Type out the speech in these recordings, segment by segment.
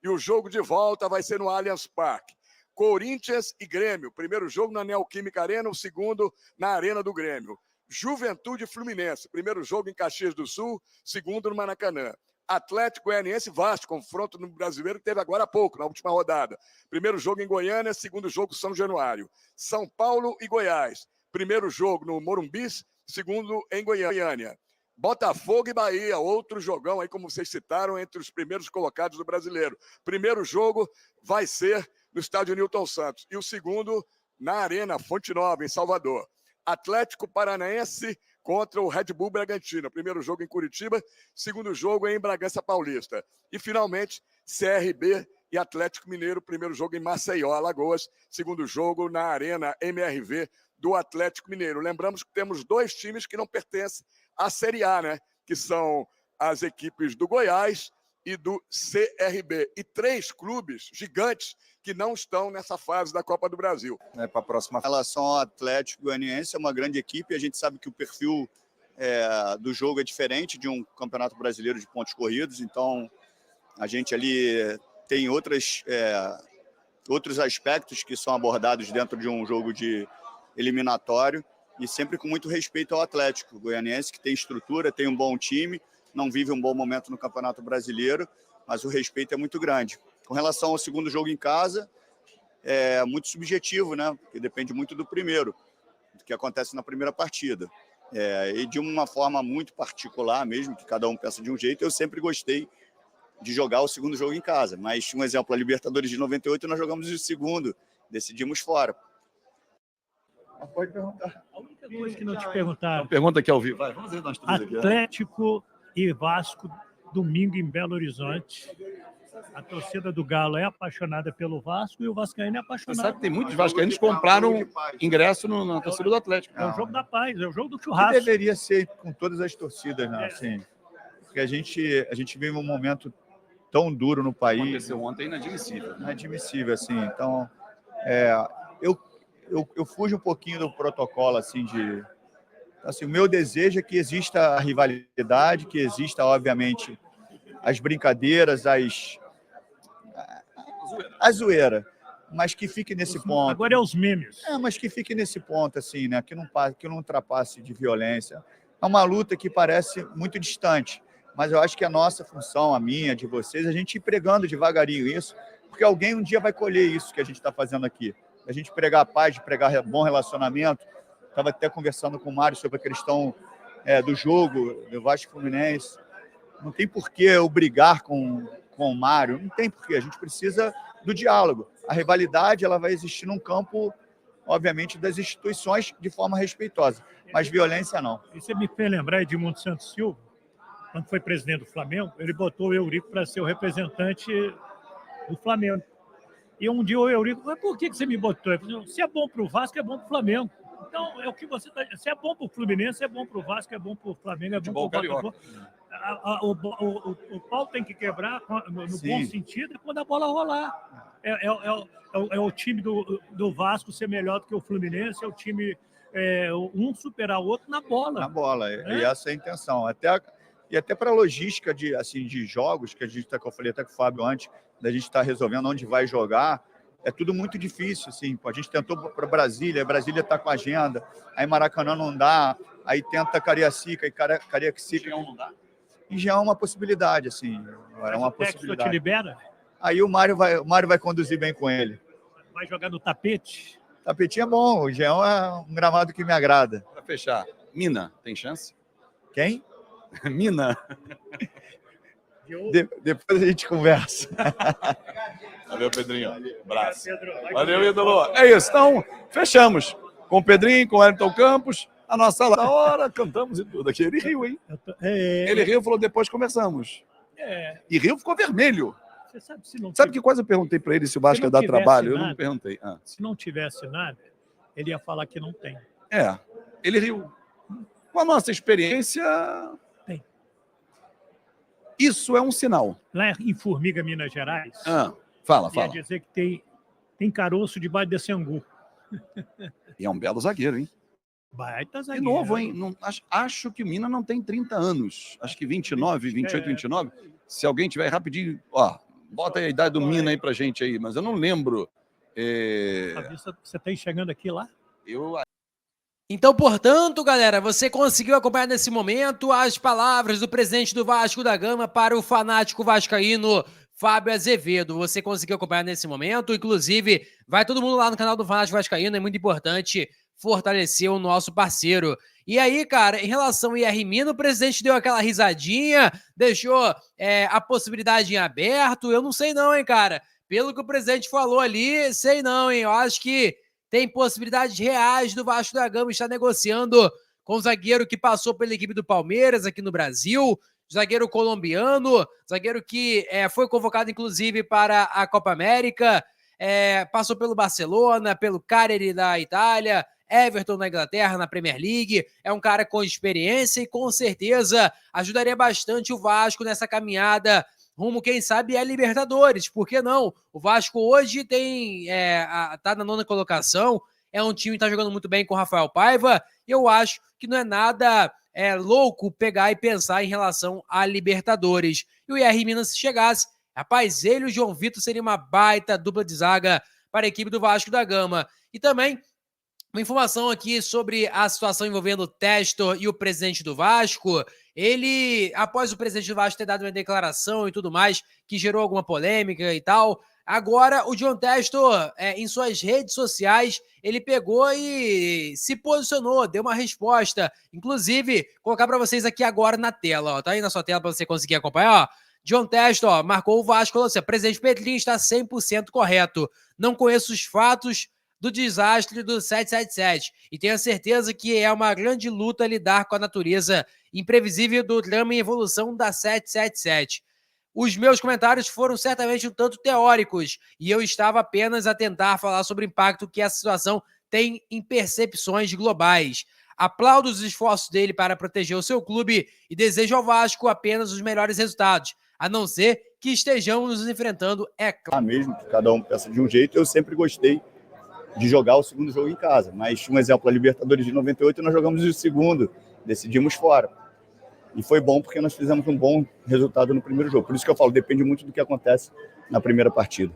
E o jogo de volta vai ser no Allianz Parque. Corinthians e Grêmio. Primeiro jogo na Neoquímica Arena, o segundo na Arena do Grêmio. Juventude e Fluminense. Primeiro jogo em Caxias do Sul, segundo no Maracanã. Atlético Goianiense e Vasco, confronto no Brasileiro que teve agora há pouco, na última rodada. Primeiro jogo em Goiânia, segundo jogo São Januário. São Paulo e Goiás. Primeiro jogo no Morumbi, segundo em Goiânia. Botafogo e Bahia, outro jogão aí, como vocês citaram, entre os primeiros colocados do Brasileiro. Primeiro jogo vai ser no estádio Newton Santos. E o segundo na Arena Fonte Nova, em Salvador. Atlético Paranaense contra o Red Bull Bragantino. Primeiro jogo em Curitiba, segundo jogo em Bragança Paulista. E, finalmente, CRB e Atlético Mineiro. Primeiro jogo em Maceió, Alagoas. Segundo jogo na Arena MRV do Atlético Mineiro. Lembramos que temos dois times que não pertencem à Série A, né? Que são as equipes do Goiás e do CRB. E três clubes gigantes que não estão nessa fase da Copa do Brasil. Para a próxima. Em relação ao Atlético Goianiense, é uma grande equipe. A gente sabe que o perfil do jogo é diferente de um campeonato brasileiro de pontos corridos. Então, a gente ali tem outros aspectos que são abordados dentro de um jogo de eliminatório e sempre com muito respeito ao Atlético Goianiense, que tem estrutura, tem um bom time, não vive um bom momento no Campeonato Brasileiro, mas o respeito é muito grande. Com relação ao segundo jogo em casa, é muito subjetivo, né? Porque depende muito do primeiro, do que acontece na primeira partida. E de uma forma muito particular mesmo, que cada um pensa de um jeito, eu sempre gostei de jogar o segundo jogo em casa. Mas, um exemplo, a Libertadores de 98, nós jogamos o segundo, decidimos fora. Pode perguntar. A única coisa que não te perguntaram. Pergunta aqui ao vivo. Vai, vamos ver nós três aqui. Atlético e Vasco, domingo em Belo Horizonte. A torcida do Galo é apaixonada pelo Vasco e o vascaíno é apaixonado. Você sabe que tem muitos vascaínos que compraram ingresso na torcida do Atlético. É o jogo da paz, é o jogo do churrasco. Que deveria ser com todas as torcidas, né? Assim, porque a gente vive um momento tão duro no país. Aconteceu ontem, inadmissível. Inadmissível, assim. Então, eu fujo um pouquinho do protocolo, assim, assim, o meu desejo é que exista a rivalidade, que exista, obviamente, as brincadeiras, a zoeira, mas que fique nesse ponto. Agora é os memes. Mas que fique nesse ponto, assim, né? Que não ultrapasse de violência. É uma luta que parece muito distante, mas eu acho que a nossa função, a minha, de vocês, a gente ir pregando devagarinho isso, porque alguém um dia vai colher isso que a gente está fazendo aqui. A gente pregar paz, de pregar bom relacionamento. Estava até conversando com o Mário sobre a questão do jogo, do Vasco Fluminense. Não tem por que eu brigar com o Mário, não tem por que. A gente precisa do diálogo. A rivalidade ela vai existir num campo, obviamente, das instituições de forma respeitosa, mas violência não. E você me fez lembrar Edmundo Santos Silva, quando foi presidente do Flamengo, ele botou o Eurico para ser o representante do Flamengo. E um dia o Eurico falou, por que você me botou? Ele falou, se é bom para o Vasco, é bom para o Flamengo. Então, é o que você está dizendo. Se é bom para o Fluminense, é bom para o Vasco, é bom para o Flamengo, é bom para o Botafogo. O pau tem que quebrar no bom sentido é quando a bola rolar. É o time do Vasco ser melhor do que o Fluminense, é o time um superar o outro na bola. Na bola, e essa é a intenção. E até para a logística de jogos, que que eu falei até com o Fábio antes, da gente estar resolvendo onde vai jogar, é tudo muito difícil. Assim. A gente tentou para Brasília está com agenda, aí Maracanã não dá, aí tenta Cariacica, e Cariacica não dá. E já é uma possibilidade, assim. É uma possibilidade. Te libera? Aí o Mário vai conduzir bem com ele. Vai jogar no tapete? Tapetinho é bom, o Geão é um gramado que me agrada. Para fechar, Mina, tem chance? Quem? Mina. Depois a gente conversa. Valeu, Pedrinho. Abraço. Valeu, ídolo. É isso. Então, fechamos. Com o Pedrinho, com o Wellington Campos. A nossa lá. Na hora, cantamos e tudo aqui. Ele riu, hein? Ele riu e falou, depois conversamos. E riu, ficou vermelho. Você sabe que quase eu perguntei para ele se o Vasco ia dar trabalho? Eu não perguntei. Se não tivesse nada, ele ia falar que não tem. Ele riu. Com a nossa experiência... Tem. Isso é um sinal. Lá em Formiga, Minas Gerais... Fala. Quer dizer que tem caroço debaixo desse angu. E é um belo zagueiro, hein? Baita zagueiro. E novo, hein? Não, acho que o Mina não tem 30 anos. Acho que 29, 28, 29. Se alguém tiver rapidinho... Bota aí a idade do Mina aí pra gente aí, mas eu não lembro. Você está enxergando aqui lá? Então, portanto, galera, você conseguiu acompanhar nesse momento as palavras do presidente do Vasco da Gama para o fanático vascaíno Fábio Azevedo. Você conseguiu acompanhar nesse momento, inclusive, vai todo mundo lá no canal do Fanático Vascaíno, é muito importante fortalecer o nosso parceiro. E aí, cara, em relação ao IR Mina, o presidente deu aquela risadinha, deixou a possibilidade em aberto, eu não sei não, hein, cara. Pelo que o presidente falou ali, sei não, hein, eu acho que tem possibilidades reais do Vasco da Gama estar negociando com o zagueiro que passou pela equipe do Palmeiras aqui no Brasil, zagueiro colombiano, zagueiro que foi convocado inclusive para a Copa América, passou pelo Barcelona, pelo Cagliari da Itália, Everton na Inglaterra, na Premier League, é um cara com experiência e com certeza ajudaria bastante o Vasco nessa caminhada rumo, quem sabe, é Libertadores, por que não? O Vasco hoje tá na 9ª colocação, é um time que tá jogando muito bem com o Rafael Paiva, e eu acho que não é nada louco pegar e pensar em relação a Libertadores. E o IR Minas, se chegasse, rapaz, ele e o João Vitor seria uma baita dupla de zaga para a equipe do Vasco da Gama. E também uma informação aqui sobre a situação envolvendo o Testor e o presidente do Vasco. Ele, após o presidente do Vasco ter dado uma declaração e tudo mais, que gerou alguma polêmica e tal, agora o John Testor, em suas redes sociais, ele pegou e se posicionou, deu uma resposta. Inclusive, vou colocar para vocês aqui agora na tela, ó, tá aí na sua tela para você conseguir acompanhar, ó. John Testor, marcou o Vasco, falou assim: presidente Pedrinho está 100% correto. Não conheço os fatos do desastre do 777 e tenho certeza que é uma grande luta lidar com a natureza imprevisível do drama em evolução da 777. Os meus comentários foram certamente um tanto teóricos e eu estava apenas a tentar falar sobre o impacto que essa situação tem em percepções globais. Aplaudo os esforços dele para proteger o seu clube e desejo ao Vasco apenas os melhores resultados, a não ser que estejamos nos enfrentando, é claro. Mesmo que cada um pensa de um jeito, eu sempre gostei de jogar o segundo jogo em casa. Mas, um exemplo, a Libertadores de 98, nós jogamos o segundo, decidimos fora. E foi bom porque nós fizemos um bom resultado no primeiro jogo. Por isso que eu falo, depende muito do que acontece na primeira partida.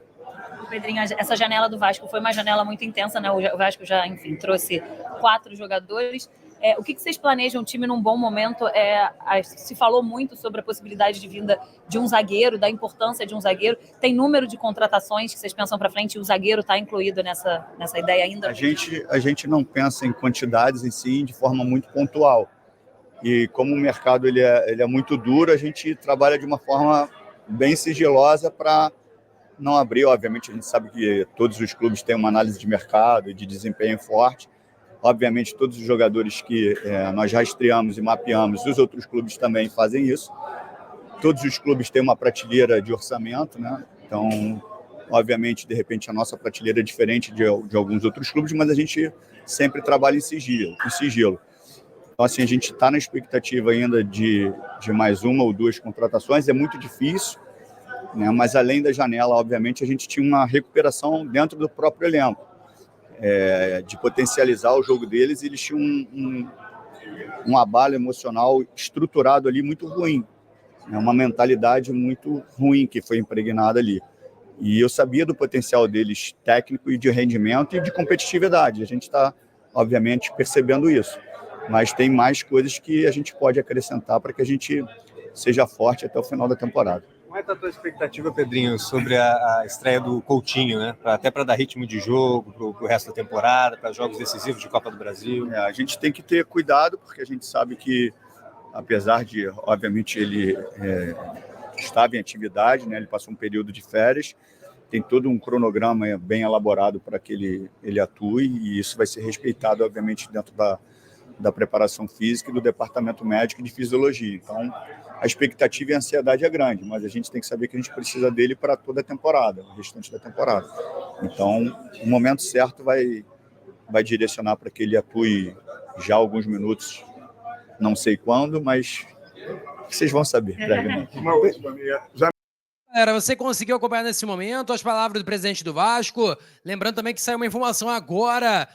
Pedrinho, essa janela do Vasco foi uma janela muito intensa, né? O Vasco já, enfim, trouxe 4 jogadores. O que vocês planejam o time num bom momento? Se falou muito sobre a possibilidade de vinda de um zagueiro, da importância de um zagueiro. Tem número de contratações que vocês pensam para frente e o zagueiro está incluído nessa ideia ainda? A gente não pensa em quantidades em si de forma muito pontual. E como o mercado ele é muito duro, a gente trabalha de uma forma bem sigilosa para não abrir. Obviamente, a gente sabe que todos os clubes têm uma análise de mercado e de desempenho forte. Obviamente, todos os jogadores que nós rastreamos e mapeamos, os outros clubes também fazem isso. Todos os clubes têm uma prateleira de orçamento, né? Então, obviamente, de repente, a nossa prateleira é diferente de alguns outros clubes, mas a gente sempre trabalha em sigilo. Então, assim, a gente está na expectativa ainda de mais 1 ou 2 contratações. É muito difícil, né? Mas além da janela, obviamente, a gente tinha uma recuperação dentro do próprio elenco. De potencializar o jogo deles, eles tinham um abalo emocional estruturado ali muito ruim, né? Uma mentalidade muito ruim que foi impregnada ali. E eu sabia do potencial deles técnico e de rendimento e de competitividade. A gente está, obviamente, percebendo isso. Mas tem mais coisas que a gente pode acrescentar para que a gente seja forte até o final da temporada. Como é que está a tua expectativa, Pedrinho, sobre a estreia do Coutinho, né? Até para dar ritmo de jogo para o resto da temporada, para jogos decisivos de Copa do Brasil? A gente tem que ter cuidado, porque a gente sabe que, apesar de, obviamente, ele estava em atividade, né? Ele passou um período de férias, tem todo um cronograma bem elaborado para que ele atue, e isso vai ser respeitado, obviamente, dentro da preparação física e do departamento médico de fisiologia. Então, a expectativa e a ansiedade é grande, mas a gente tem que saber que a gente precisa dele para toda a temporada, o restante da temporada. Então, o momento certo vai direcionar para que ele atue já alguns minutos, não sei quando, mas vocês vão saber brevemente. Galera, você conseguiu acompanhar nesse momento as palavras do presidente do Vasco. Lembrando também que saiu uma informação agora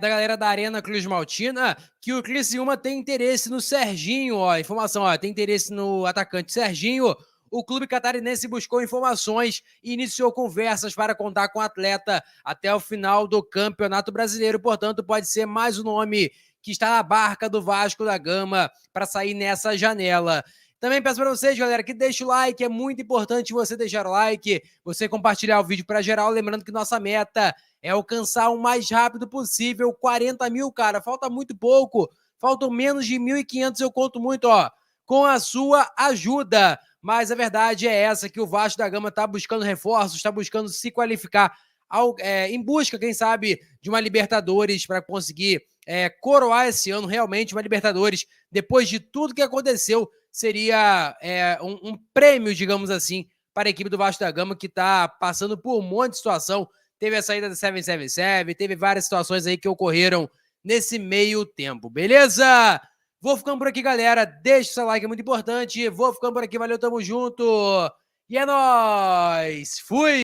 da galera da Arena Cruz Maltina, que o Criciúma tem interesse no Serginho, informação, tem interesse no atacante Serginho. o clube catarinense buscou informações e iniciou conversas para contar com o atleta até o final do Campeonato Brasileiro. Portanto, pode ser mais um nome que está na barca do Vasco da Gama para sair nessa janela. Também peço para vocês, galera, que deixe o like, é muito importante você deixar o like, você compartilhar o vídeo para geral, lembrando que nossa meta é alcançar o mais rápido possível 40 mil, cara, falta muito pouco, faltam menos de 1.500, eu conto muito, ó, com a sua ajuda, mas a verdade é essa, que o Vasco da Gama está buscando reforços, está buscando se qualificar em busca, quem sabe, de uma Libertadores para conseguir coroar esse ano realmente uma Libertadores, depois de tudo que aconteceu, seria um prêmio, digamos assim, para a equipe do Vasco da Gama, que está passando por um monte de situação. Teve a saída da 777, teve várias situações aí que ocorreram nesse meio tempo, beleza? Vou ficando por aqui, galera. Deixa o seu like, é muito importante. Vou ficando por aqui, valeu, tamo junto. E é nóis! Fui!